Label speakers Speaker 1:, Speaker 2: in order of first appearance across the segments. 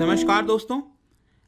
Speaker 1: नमस्कार दोस्तों।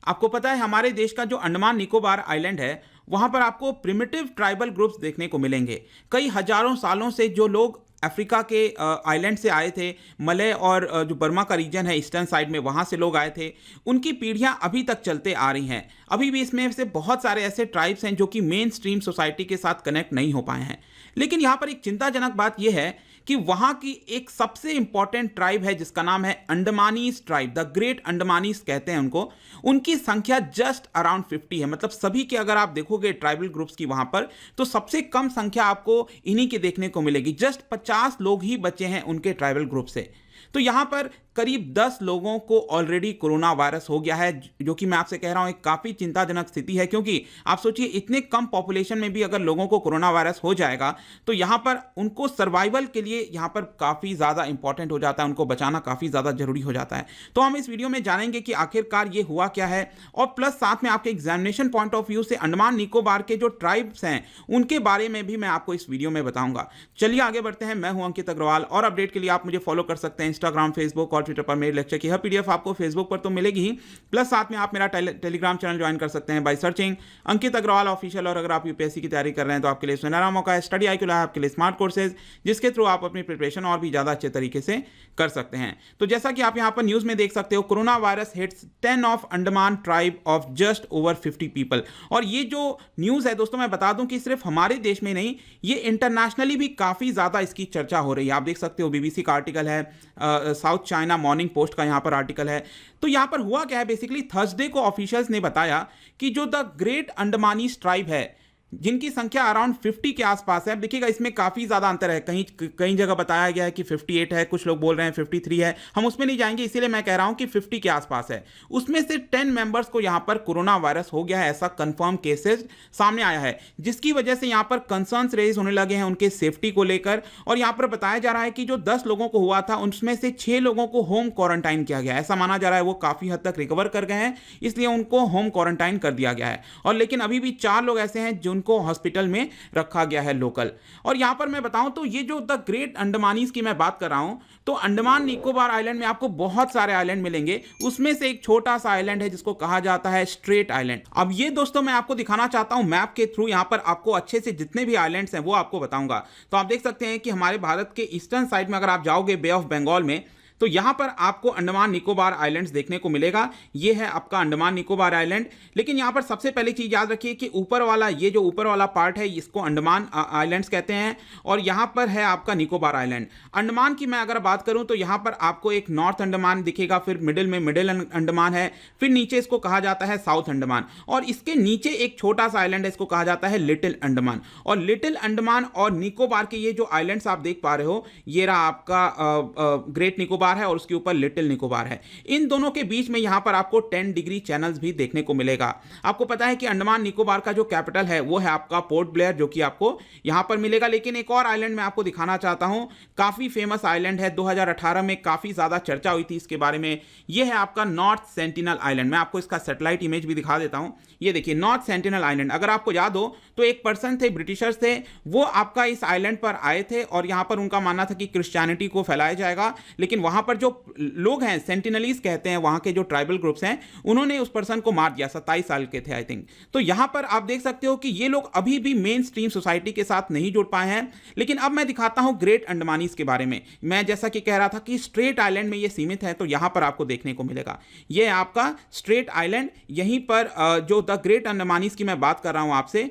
Speaker 1: आपको पता है हमारे देश का जो अंडमान निकोबार आइलैंड है वहां पर आपको प्रिमिटिव ट्राइबल ग्रुप्स देखने को मिलेंगे। कई हजारों सालों से जो लोग अफ्रीका के आइलैंड से आए थे, मलय और जो बर्मा का रीजन है ईस्टर्न साइड में वहाँ से लोग आए थे, उनकी पीढ़ियाँ अभी तक चलते आ रही हैं। अभी भी इसमें से बहुत सारे ऐसे ट्राइब्स हैं जो कि मेन स्ट्रीम सोसाइटी के साथ कनेक्ट नहीं हो पाए हैं। लेकिन यहाँ पर एक चिंताजनक बात यह है कि वहाँ की एक सबसे इंपॉर्टेंट ट्राइब है जिसका नाम है Andamanese tribe, the great Andamanese कहते हैं उनको। उनकी संख्या जस्ट अराउंड 50 है। मतलब सभी के अगर आप देखोगे ट्राइबल ग्रुप्स की वहां पर, तो सबसे कम संख्या आपको इन्हीं के देखने को मिलेगी। जस्ट 50 लोग ही बचे हैं उनके ट्राइबल ग्रुप से। तो यहां पर करीब 10 लोगों को ऑलरेडी कोरोना वायरस हो गया है, जो कि मैं आपसे कह रहा हूं एक काफी चिंताजनक स्थिति है। क्योंकि आप सोचिए इतने कम पॉपुलेशन में भी अगर लोगों को कोरोना वायरस हो जाएगा तो यहां पर उनको सर्वाइवल के लिए यहां पर काफी ज्यादा इंपॉर्टेंट हो जाता है, उनको बचाना काफी ज्यादा जरूरी हो जाता है। तो हम इस वीडियो में जानेंगे कि आखिरकार ये हुआ क्या है, और प्लस साथ में आपके एग्जामिनेशन पॉइंट ऑफ व्यू से अंडमान निकोबार के जो ट्राइब्स हैं उनके बारे में भी मैं आपको इस वीडियो में बताऊंगा। चलिए आगे बढ़ते हैं। मैं हूं अंकित अग्रवाल और अपडेट के लिए आप मुझे फॉलो कर सकते हैं इंस्टाग्राम, फेसबुक और ट्विटर पर। मेरे लेक्चर की हर पीडीएफ आपको फेसबुक पर तो मिलेगी ही, प्लस साथ में आप मेरा टेलीग्राम चैनल ज्वाइन कर सकते हैं by searching Ankit Agarwal official. और अगर आप यूपीएससी की तैयारी कर रहे हैं तो आपके लिए सुनहरा मौका है। स्टडी IQ लैब आपके लिए स्मार्ट कोर्सेज, जिसके थ्रू आप अपनी प्रिपरेशन और भी ज्यादा अच्छे तरीके से कर सकते हैं। तो जैसा कि आप यहां पर न्यूज में देख सकते हो, corona virus hits 10 of Andaman tribe of just over 50 people. और ये जो न्यूज है दोस्तों, मैं बता दूं कि सिर्फ हमारे देश में नहीं, ये इंटरनेशनली भी काफी ज्यादा इसकी चर्चा हो रही है। आप देख सकते हो BBC का आर्टिकल है, साउथ चाइना मॉर्निंग पोस्ट का यहां पर आर्टिकल है। तो यहां पर हुआ क्या है, बेसिकली थर्सडे को ऑफिशियल्स ने बताया कि जो द ग्रेट अंडमानीज ट्राइब है, जिनकी संख्या अराउंड 50 के आसपास है। अब देखिएगा इसमें काफी ज्यादा अंतर है। कहीं जगह बताया गया है कि 58 है, कुछ लोग बोल रहे हैं 53 है। हम उसमें नहीं जाएंगे, इसीलिए मैं कह रहा हूं कि 50 के आसपास है। उसमें से 10 मेंबर्स को यहां पर कोरोना वायरस हो गया है, ऐसा कंफर्म केसेस सामने आया है, जिसकी वजह से यहां पर कंसर्न्स रेज होने लगे हैं उनके सेफ्टी को लेकर। और यहां पर बताया जा रहा है कि जो 10 लोगों को हुआ था उनमें से 6 लोगों को होम क्वारंटाइन किया गया। ऐसा माना जा रहा है वो काफी हद तक रिकवर कर गए हैं, इसलिए उनको होम क्वारंटाइन कर दिया गया है। और लेकिन अभी भी 4 लोग ऐसे हैं जिनको हॉस्पिटल में रखा गया है लोकल। और यहां पर मैं बताऊं तो ये जो द ग्रेट अंडमानीज की मैं बात कर रहा हूं, तो अंडमान निकोबार आइलैंड में आपको बहुत सारे आइलैंड मिलेंगे। उसमें से एक छोटा सा आइलैंड है जिसको कहा जाता है स्ट्रेट आइलैंड। अब ये दोस्तों मैं आपको दिखाना चाहता हूं मैप के थ्रू, यहां पर आपको अच्छे से जितने भी आइलैंड्स हैं वो आपको बताऊंगा। तो आप देख सकते हैं कि हमारे भारत के ईस्टर्न साइड में अगर आप जाओगे बे ऑफ बंगाल में, तो यहां पर आपको अंडमान निकोबार आइलैंड्स देखने को मिलेगा। ये है आपका अंडमान निकोबार आइलैंड। लेकिन यहां पर सबसे पहली चीज याद रखिए कि ऊपर वाला, ये जो ऊपर वाला पार्ट है इसको अंडमान आइलैंड्स कहते हैं, और यहां पर है आपका निकोबार आइलैंड। अंडमान की मैं अगर बात करूं तो यहां पर आपको एक नॉर्थ अंडमान दिखेगा, फिर मिडिल में मिडिल अंडमान है, फिर नीचे इसको कहा जाता है साउथ अंडमान, और इसके नीचे एक छोटा सा आइलैंड है, इसको कहा जाता है लिटिल अंडमान। और लिटिल अंडमान और निकोबार के ये जो आइलैंड्स आप देख पा रहे हो, ये रहा आपका ग्रेट निकोबार है और उसके ऊपर लिटिल निकोबार है। इन दोनों के बीच में यहां पर आपको 10 डिग्री चैनल्स भी देखने को मिलेगा। आपको पता है कि अंडमान निकोबार का जो कैपिटल है वो है आपका पोर्ट ब्लेयर, जो कि आपको यहां पर मिलेगा। लेकिन एक और आइलैंड मैं आपको दिखाना चाहता हूं, काफी फेमस आइलैंड है, 2018 में काफी ज्यादा चर्चा हुई थी इसके बारे में। यह है आपका नॉर्थ सेंटिनल आइलैंड। मैं आपको इसका सैटेलाइट इमेज भी दिखा देता हूं। ये देखिए नॉर्थ सेंटिनल आइलैंड। अगर आपको याद हो तो एक पर्सन थे, ब्रिटिशर्स थे, वो आपका इस आइलैंड पर आए थे और यहां पर उनका मानना था कि क्रिश्चियनिटी को फैलाया जाएगा। लेकिन वहां पर जो लोग हैं, सेंटिनलीज कहते हैं, वहां के जो ट्राइबल ग्रुप्स हैं, उन्होंने उस पर्सन को मार दिया। 27 साल के थे आई थिंक। तो यहां पर आप देख सकते हो कि ये लोग अभी भी मेन स्ट्रीम सोसाइटी के साथ नहीं जुड़ पाए हैं। लेकिन अब मैं दिखाता हूं ग्रेट अंडमानीज के बारे में। मैं जैसा कि कह रहा था कि स्ट्रेट आइलैंड में ये सीमित है, तो यहां पर आपको देखने को मिलेगा ये आपका स्ट्रेट आइलैंड। यहीं पर जो द ग्रेट अंडमानीज की मैं बात कर रहा हूं आपसे,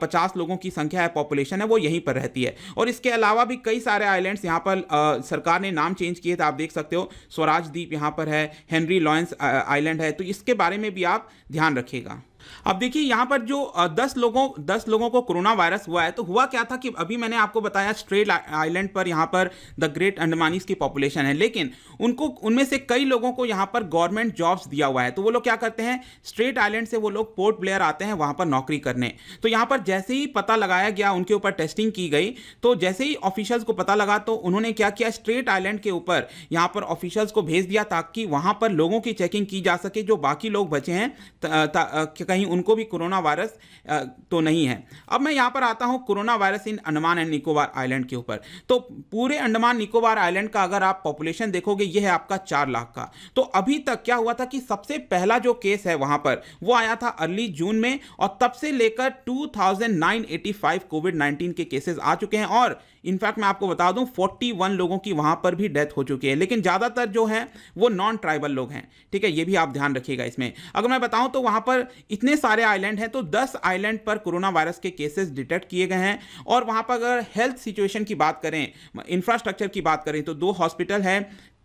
Speaker 1: 50 लोगों की संख्या है, पॉपुलेशन है, वो यहीं पर रहती है। और इसके अलावा भी कई सारे आइलैंड्स यहां पर सरकार ने नाम चेंज किए थे। आप देख सकते हो स्वराज द्वीप यहां पर है, हेनरी लॉरेंस आइलैंड है, तो इसके बारे में भी आप ध्यान रखिएगा। अब देखिए यहां पर जो 10 लोगों को कोरोना वायरस हुआ है, तो हुआ क्या था कि अभी मैंने आपको बताया स्ट्रेट आइलैंड पर यहां पर द ग्रेट अंडमानीज की पॉपुलेशन है, लेकिन उनमें से कई लोगों को यहां पर गवर्नमेंट जॉब्स दिया हुआ है। तो वो लोग क्या करते हैं, स्ट्रेट आइलैंड से वो लोग पोर्ट ब्लेयर आते हैं वहां पर नौकरी करने। तो यहां पर जैसे ही पता लगाया गया, उनके ऊपर टेस्टिंग की गई, तो जैसे ही ऑफिशियल्स को पता लगा तो उन्होंने क्या किया, स्ट्रेट आइलैंड के ऊपर यहां पर ऑफिशियल्स को भेज दिया ताकि वहां पर लोगों की चेकिंग की जा सके, जो बाकी लोग बचे हैं कहीं उनको भी कोरोना वायरस तो नहीं है। अब मैं यहाँ पर आता हूँ corona virus in Andaman and Nicobar island के ऊपर। तो पूरे अंडमान निकोबार आइलैंड का अगर आप पॉपुलेशन देखोगे, ये है आपका 4 लाख का। तो अभी तक क्या हुआ था कि सबसे पहला जो केस है वहां पर वो आया था अर्ली जून में, और तब से लेकर 2985 कोविड-19 के केसेस आ चुके हैं, और इनफैक्ट मैं आपको बता दूं 41 लोगों की वहां पर भी डेथ हो चुकी है, लेकिन ज्यादातर जो है वो नॉन ट्राइबल लोग हैं। ठीक है, ये भी आप ध्यान रखिएगा इसमें। अगर मैं बताऊं तो वहां पर इतने सारे आइलैंड हैं, तो 10 आइलैंड पर कोरोना वायरस के केसेस डिटेक्ट किए गए हैं। और वहां पर अगर हेल्थ सिचुएशन की बात करें, इंफ्रास्ट्रक्चर की बात करें, तो 2 हॉस्पिटल हैं,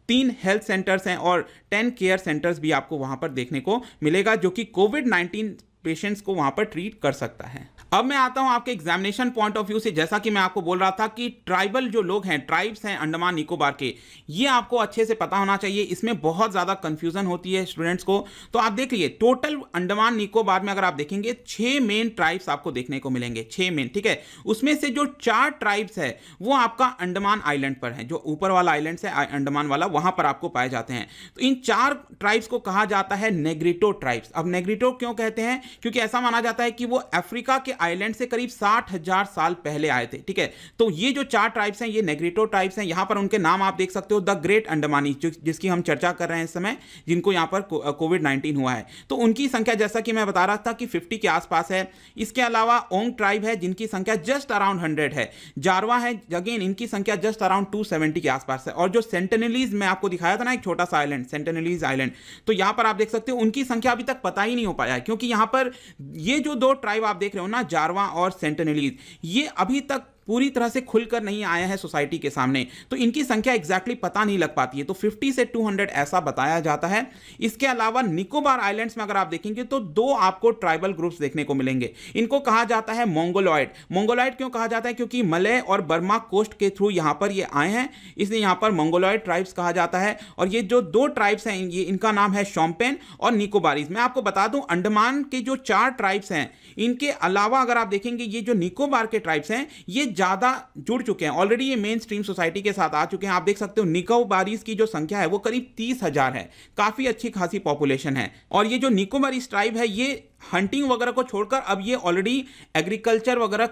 Speaker 1: 3 हेल्थ सेंटर्स हैं और 10 केयर सेंटर्स भी आपको वहां पर देखने को मिलेगा, जो कि कोविड-19 पेशेंट्स को वहां पर ट्रीट कर सकता है। अब मैं आता हूं आपके एग्जामिनेशन पॉइंट ऑफ व्यू से। जैसा कि मैं आपको बोल रहा था कि ट्राइबल जो लोग हैं, ट्राइब्स हैं अंडमान निकोबार के, ये आपको अच्छे से पता होना चाहिए। इसमें बहुत ज़्यादा कंफ्यूजन होती है स्टूडेंट्स को। तो आप देख लीजिए, टोटल अंडमान निकोबार में अगर आप देखेंगे 6 मेन ट्राइब्स आपको देखने को मिलेंगे, 6 मेन। ठीक है, उसमें से जो 4 ट्राइब्स है वो आपका अंडमान आइलैंड पर है, जो ऊपर वाला आइलैंड है अंडमान वाला, वहां पर आपको पाए जाते हैं। तो इन 4 ट्राइब्स को कहा जाता है नेग्रिटो ट्राइब्स। अब नेग्रिटो क्यों कहते हैं? क्योंकि ऐसा माना जाता है कि वो अफ्रीका के आइलैंड से करीब 60,000 साल पहले आए थे। ठीक है, तो ये जो 4 ट्राइब्स हैं ये नेग्रिटो ट्राइब्स हैं। यहां पर उनके नाम आप देख सकते हो, द ग्रेट अंडमानी, जिसकी हम चर्चा कर रहे हैं इस समय, जिनको यहां पर कोविड-19 हुआ है। तो उनकी संख्या जैसा कि मैं बता रहा था कि 50 के आसपास है। इसके अलावा ओंग ट्राइब है, जिनकी संख्या जस्ट अराउंड 100 है। जारवा है, अगेन इनकी संख्या जस्ट अराउंड 270 के आसपास है। और जो सेंटिनलीज मैं आपको दिखाया था ना, एक छोटा सा आइलैंड, सेंटिनलीज आइलैंड, तो यहां पर आप देख सकते हो उनकी संख्या अभी तक पता ही नहीं हो पाया है, क्योंकि यहां पर ये जो 2 ट्राइब आप देख रहे हो ना, जारवा और सेंटिनलीज, ये अभी तक पूरी तरह से खुलकर नहीं आया है सोसाइटी के सामने, तो इनकी संख्या एग्जैक्टली पता नहीं लग पाती है। तो 50 से 200 ऐसा बताया जाता है। इसके अलावा निकोबार आइलैंड्स में अगर आप देखेंगे तो 2 आपको ट्राइबल ग्रुप्स देखने को मिलेंगे। इनको कहा जाता है मोंगोलॉइड। मोंगोलॉइड क्यों कहा जाता है? क्योंकि मलय और बर्मा कोस्ट के थ्रू यहां पर ये आए हैं, इसलिए यहां पर मोंगोलॉइड ट्राइब्स कहा जाता है। और ये जो 2 ट्राइब्स हैं, ये इनका नाम है शोम्पेन और निकोबारीज। मैं आपको बता दूं, अंडमान के जो 4 ट्राइब्स हैं, इनके अलावा अगर आप देखेंगे ये जो निकोबार के ट्राइब्स हैं, ये ज्यादा जुड़ चुके हैं ऑलरेडी, ये मेन स्ट्रीम सोसाइटी के साथ आ चुके हैं। आप देख सकते हो निकोबारीज की जो संख्या है वो करीब 30,000 है, काफी अच्छी खासी पॉपुलेशन है। और ये जो निकोबारीज ट्राइब है, ये हंटिंग वगैरह को छोड़कर अब ये ऑलरेडी एग्रीकल्चर वगैरह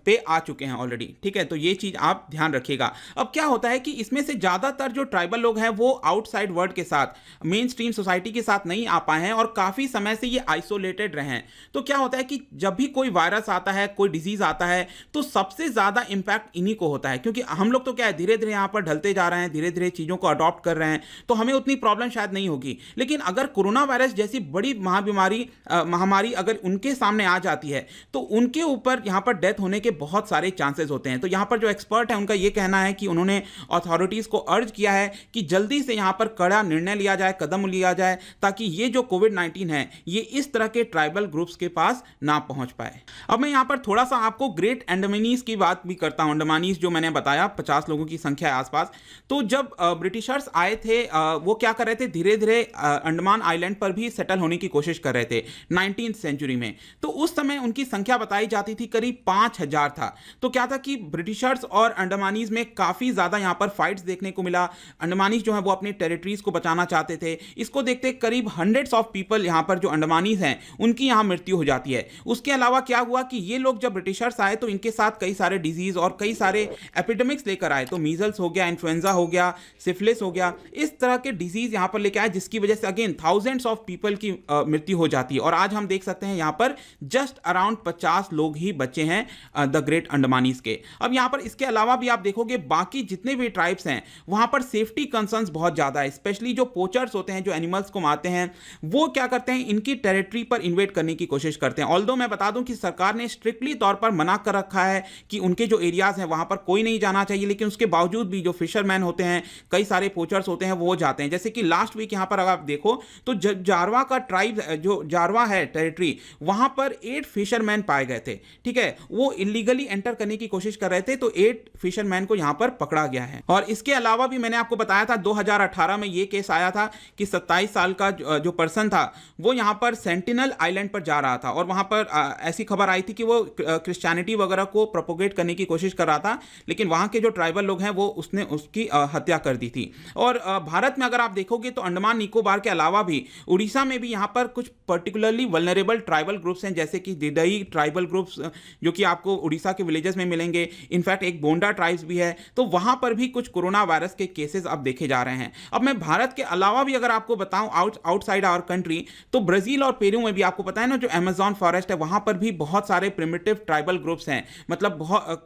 Speaker 1: पे आ चुके हैं ऑलरेडी। ठीक है, तो ये चीज आप ध्यान रखिएगा। अब क्या होता है कि इसमें से ज्यादातर जो ट्राइबल लोग हैं वो आउटसाइड वर्ल्ड के साथ, मेन स्ट्रीम सोसाइटी के साथ नहीं आ पाए हैं और काफी समय से ये आइसोलेटेड रहे हैं। तो क्या होता है कि जब भी कोई वायरस आता है, कोई डिजीज आता है, तो सबसे ज्यादा इंपैक्ट इन्हीं को होता है। क्योंकि हम लोग तो क्या है, धीरे धीरे यहां पर ढलते जा रहे हैं, धीरे धीरे चीजों को अडॉप्ट कर रहे हैं, तो हमें उतनी प्रॉब्लम शायद नहीं होगी। लेकिन अगर कोरोना वायरस जैसी बड़ी महामारी अगर उनके सामने आ जाती है, तो उनके ऊपर यहां पर डेथ होने के बहुत सारे चांसेस होते हैं। तो यहां पर जो एक्सपर्ट है उनका यह कहना है कि उन्होंने अथॉरिटीज को अर्ज किया है कि जल्दी से यहां पर कड़ा निर्णय लिया जाए, कदम लिया जाए, ताकि ये जो कोविड-19 है ये इस तरह के ट्राइबल ग्रुप्स के पास ना पहुंच पाए। अब मैं यहां पर थोड़ा सा आपको ग्रेट अंडमानीज की बात भी करता हूं। अंडमानीज जो मैंने बताया 50 लोगों की संख्या है आसपास। तो जब ब्रिटिशर्स आए थे, वो क्या कर रहे थे, धीरे धीरे अंडमान आइलैंड पर भी सेटल होने की कोशिश कर रहे थे 19th सेंचुरी में। तो उस समय उनकी संख्या बताई जाती थी करीब 5000 था। तो क्या था कि ब्रिटिशर्स और अंडमानीज में काफी ज्यादा यहां पर फाइट्स देखने को मिला। अंडमानीज जो है वो अपनी टेरिटरीज को बचाना चाहते थे। इसको देखते करीब हंड्रेड्स ऑफ पीपल यहां पर जो अंडमानीज हैं उनकी यहां मृत्यु हो जाती है। उसके अलावा क्या हुआ कि ये लोग जब ब्रिटिशर्स आए तो इनके साथ कई सारे डिजीज और कई सारे एपिडेमिक्स लेकर आए। तो मीजल्स हो गया, इन्फ्लुएंजा हो गया, सिफिलिस हो गया, इस तरह के डिजीज यहां पर लेकर आए, जिसकी वजह से अगेन थाउजेंड्स ऑफ पीपल की मृत्यु हो जाती है। और आज हम देख सकते हैं यहां पर जस्ट अराउंड 50 लोग ही बचे हैं द ग्रेट अंडमानीज के। अब यहां पर इसके अलावा भी आप देखोगे बाकी जितने भी ट्राइब्स हैं वहां पर सेफ्टी कंसर्न्स बहुत ज्यादा है। स्पेशली जो पोचर्स होते हैं, जो एनिमल्स को मारते हैं, वो क्या करते हैं, इनकी टेरिटरी पर इन्वेड करने की कोशिश करते हैं। ऑल्दो मैं बता दूं कि सरकार ने स्ट्रिक्टली तौर पर मना कर रखा है कि उनके जो एरियाज हैं वहां पर कोई नहीं जाना चाहिए, लेकिन उसके बावजूद भी जो फिशरमैन होते हैं, कई सारे पोचर्स होते हैं, वो जाते हैं। जैसे कि लास्ट वीक यहां पर अगर आप देखो तो जारवा का ट्राइब, जो जारवा है टेरिटरी, वहां पर 8 फिशरमैन पाए गए थे। ठीक है, वो इलीगली एंटर करने की कोशिश कर रहे थे, तो 8 फिशरमैन को यहां पर पकड़ा गया है। और इसके अलावा भी मैंने आपको बताया था 2018 में ये केस आया था कि 27 साल का जो पर्सन था वो यहां पर सेंटिनल आइलैंड पर जा रहा था और वहां पर ऐसी खबर आई थी कि वो क्रिश्चियनिटी वगैरह को प्रोपोगेट करने की कोशिश कर रहा था, लेकिन वहां के जो ट्राइबल लोग हैं वो उसने उसकी हत्या कर दी थी। और भारत में अगर आप देखोगे तो अंडमान निकोबार के अलावा भी उड़ीसा में भी यहां पर कुछ पर्टिकुलरली वल्नरेबल ट्राइबल ग्रुप्स हैं, जैसे कि दिदई ट्राइबल ग्रुप्स जो कि आपको उड़ीसा के विलेजेस में मिलेंगे। इनफैक्ट एक बोंडा ट्राइब्स भी है, तो वहां पर भी कुछ कोरोना वायरस के केसेस अब देखे जा रहे हैं। अब मैं भारत के अलावा भी अगर आपको बताऊं आउटसाइड आवर कंट्री, तो ब्राजील और पेरू में भी आपको पता है ना, जो अमेजॉन फॉरेस्ट है वहां पर भी बहुत सारे प्रिमिटिव ट्राइबल ग्रुप्स हैं। मतलब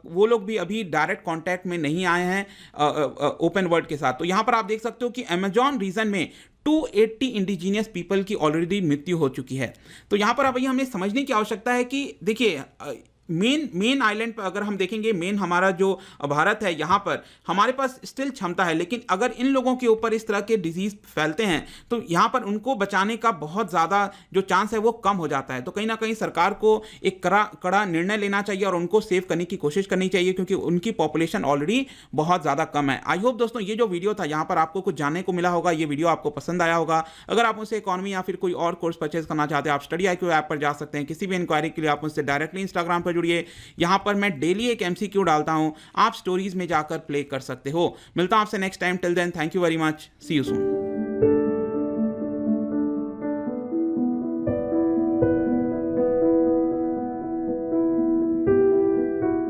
Speaker 1: वो लोग भी अभी डायरेक्ट कांटेक्ट में नहीं आए हैं ओपन वर्ल्ड के साथ। तो यहां पर आप देख सकते हो कि अमेजॉन रीजन में 280 इंडिजीनियस पीपल की ऑलरेडी मृत्यु हो चुकी है। तो यहां पर अब हमें समझने की आवश्यकता है कि देखिए, मेन आइलैंड पर अगर हम देखेंगे, मेन हमारा जो भारत है, यहाँ पर हमारे पास स्टिल क्षमता है, लेकिन अगर इन लोगों के ऊपर इस तरह के डिजीज फैलते हैं तो यहाँ पर उनको बचाने का बहुत ज़्यादा जो चांस है वो कम हो जाता है। तो कहीं ना कहीं सरकार को एक कड़ा निर्णय लेना चाहिए और उनको सेव करने की कोशिश करनी चाहिए, क्योंकि उनकी पॉपुलेशन ऑलरेडी बहुत ज़्यादा कम है। आई होप दोस्तों ये जो वीडियो था यहाँ पर आपको कुछ जानने को मिला होगा, ये वीडियो आपको पसंद आया होगा। अगर आप मुझसे इकोनॉमी या फिर कोई और कोर्स परचेज करना चाहते हैं, आप स्टडी IQ ऐप पर जा सकते हैं। किसी भी इंक्वायरी के लिए आप मुझसे डायरेक्टली इंस्टाग्राम पर जुड़िए, यहां पर मैं डेली एक MCQ डालता हूं, आप स्टोरीज में जाकर प्ले कर सकते हो। मिलता हूं आपसे next time, till then thank you very much, see you soon.